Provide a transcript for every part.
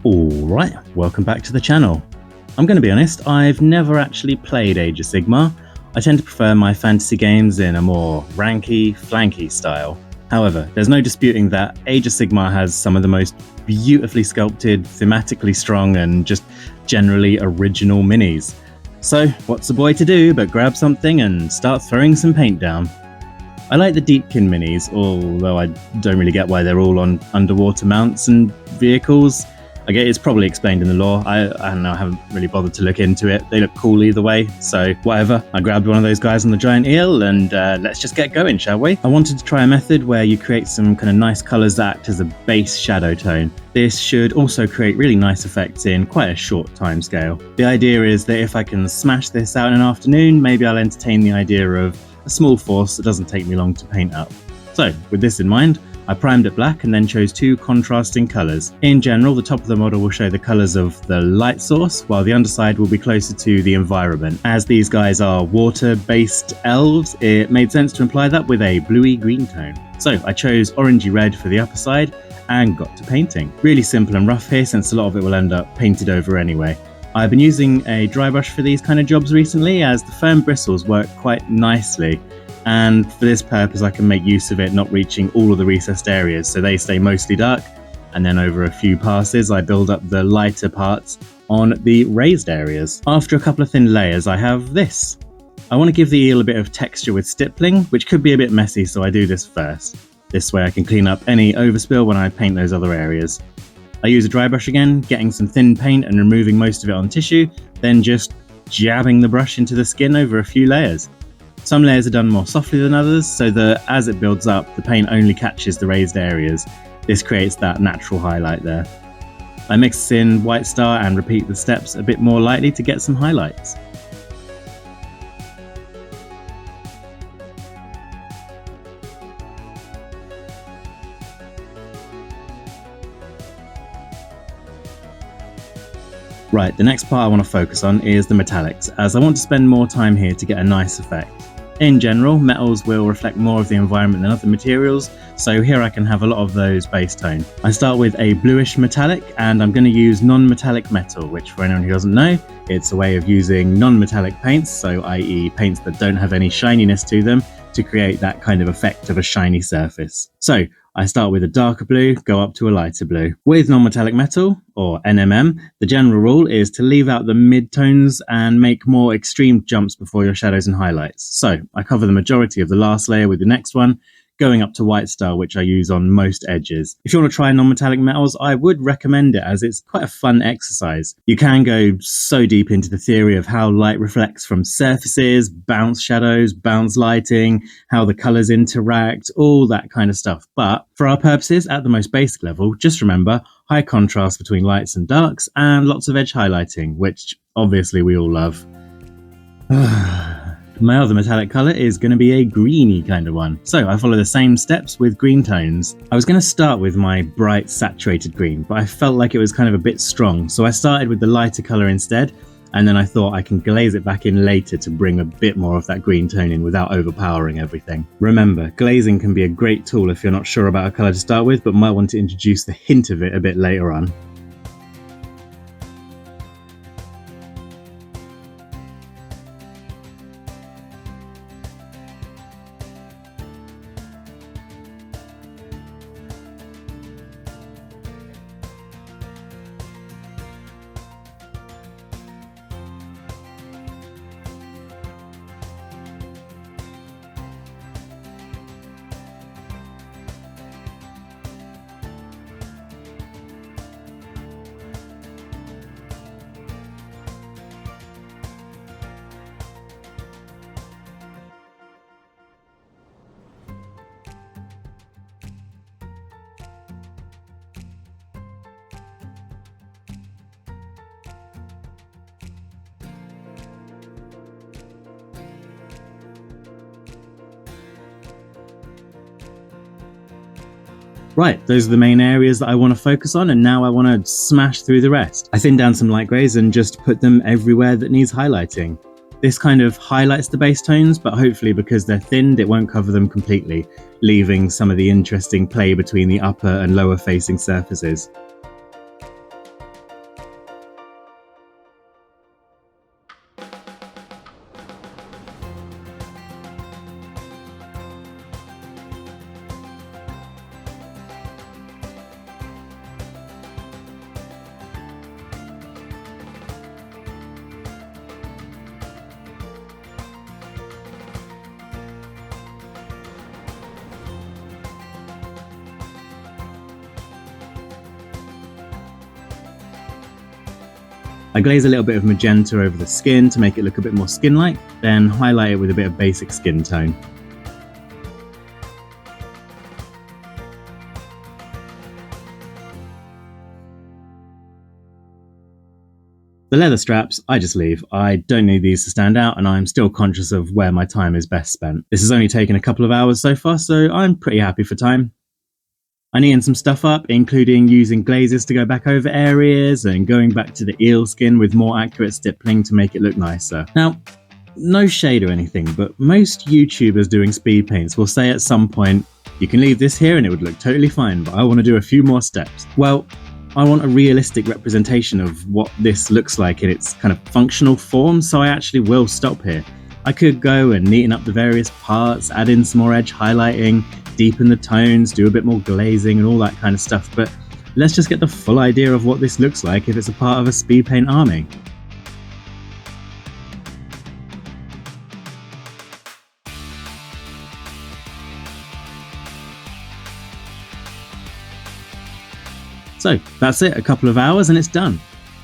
Alright, welcome back to the channel. I'm going to be honest, I've never actually played Age of Sigmar. I tend to prefer my fantasy games in a more ranky, flanky style. However, there's no disputing that Age of Sigmar has some of the most beautifully sculpted, thematically strong, and just generally original minis. So, what's a boy to do but grab something and start throwing some paint down? I like the Deepkin minis, although I don't really get why they're all on underwater mounts and vehicles. I get it's probably explained in the lore. I don't know, I haven't really bothered to look into it. They look cool either way, so whatever. I grabbed one of those guys on the giant eel and let's just get going, shall we? I wanted to try a method where you create some kind of nice colours that act as a base shadow tone. This should also create really nice effects in quite a short time scale. The idea is that if I can smash this out in an afternoon, maybe I'll entertain the idea of a small force that doesn't take me long to paint up. So, with this in mind, I primed it black and then chose two contrasting colours. In general, the top of the model will show the colours of the light source, while the underside will be closer to the environment. As these guys are water-based elves, it made sense to imply that with a bluey green tone. So I chose orangey red for the upper side and got to painting. Really simple and rough here, since a lot of it will end up painted over anyway. I've been using a dry brush for these kind of jobs recently, as the firm bristles work quite nicely. And for this purpose I can make use of it not reaching all of the recessed areas, so they stay mostly dark, and then over a few passes I build up the lighter parts on the raised areas. After a couple of thin layers I have this. I want to give the eel a bit of texture with stippling, which could be a bit messy, so I do this first. This way I can clean up any overspill when I paint those other areas. I use a dry brush again, getting some thin paint and removing most of it on tissue, then just jabbing the brush into the skin over a few layers. Some layers are done more softly than others, so that as it builds up, the paint only catches the raised areas. This creates that natural highlight there. I mix in White Star and repeat the steps a bit more lightly to get some highlights. Right, the next part I want to focus on is the metallics, as I want to spend more time here to get a nice effect. In general, metals will reflect more of the environment than other materials, so here I can have a lot of those base tone. I start with a bluish metallic, and I'm going to use non-metallic metal, which for anyone who doesn't know, it's a way of using non-metallic paints, so i.e. paints that don't have any shininess to them, to create that kind of effect of a shiny surface. So I start with a darker blue, go up to a lighter blue. With non-metallic metal, or NMM, the general rule is to leave out the mid-tones and make more extreme jumps before your shadows and highlights. So I cover the majority of the last layer with the next one, going up to White Star, which I use on most edges. If you want to try non-metallic metals, I would recommend it, as it's quite a fun exercise. You can go so deep into the theory of how light reflects from surfaces, bounce shadows, bounce lighting, how the colours interact, all that kind of stuff. But for our purposes, at the most basic level, just remember high contrast between lights and darks and lots of edge highlighting, which obviously we all love. My other metallic colour is going to be a greeny kind of one, so I follow the same steps with green tones. I was going to start with my bright saturated green, but I felt like it was kind of a bit strong, so I started with the lighter colour instead, and then I thought I can glaze it back in later to bring a bit more of that green tone in without overpowering everything. Remember, glazing can be a great tool if you're not sure about a colour to start with, but might want to introduce the hint of it a bit later on. Right, those are the main areas that I want to focus on, and now I want to smash through the rest. I thin down some light greys and just put them everywhere that needs highlighting. This kind of highlights the base tones, but hopefully because they're thinned, it won't cover them completely, leaving some of the interesting play between the upper and lower facing surfaces. I glaze a little bit of magenta over the skin to make it look a bit more skin-like, then highlight it with a bit of basic skin tone. The leather straps, I just leave. I don't need these to stand out, and I'm still conscious of where my time is best spent. This has only taken a couple of hours so far, so I'm pretty happy for time. I neatened some stuff up, including using glazes to go back over areas and going back to the eel skin with more accurate stippling to make it look nicer. Now, no shade or anything, but most YouTubers doing speed paints will say at some point, you can leave this here and it would look totally fine, but I want to do a few more steps. Well, I want a realistic representation of what this looks like in its kind of functional form, so I actually will stop here. I could go and neaten up the various parts, add in some more edge highlighting, deepen the tones, do a bit more glazing and all that kind of stuff, but let's just get the full idea of what this looks like if it's a part of a speed paint army. So that's it, a couple of hours and it's done.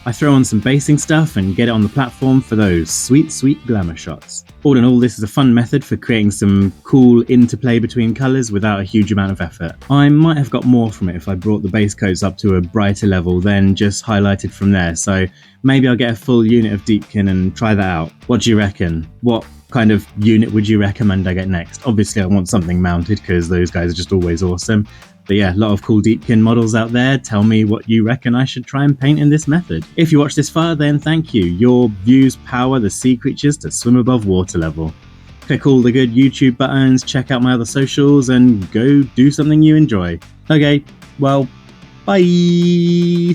I throw on some basing stuff and get it on the platform for those sweet, sweet glamour shots. All in all, this is a fun method for creating some cool interplay between colours without a huge amount of effort. I might have got more from it if I brought the base coats up to a brighter level, then just highlighted from there, so maybe I'll get a full unit of Deepkin and try that out. What do you reckon? What kind of unit would you recommend I get next? Obviously I want something mounted because those guys are just always awesome. But yeah, a lot of cool Deepkin models out there. Tell me what you reckon I should try and paint in this method. If you watched this far, then thank you. Your views power the sea creatures to swim above water level. Click all the good YouTube buttons, check out my other socials, and go do something you enjoy. Okay, well, bye!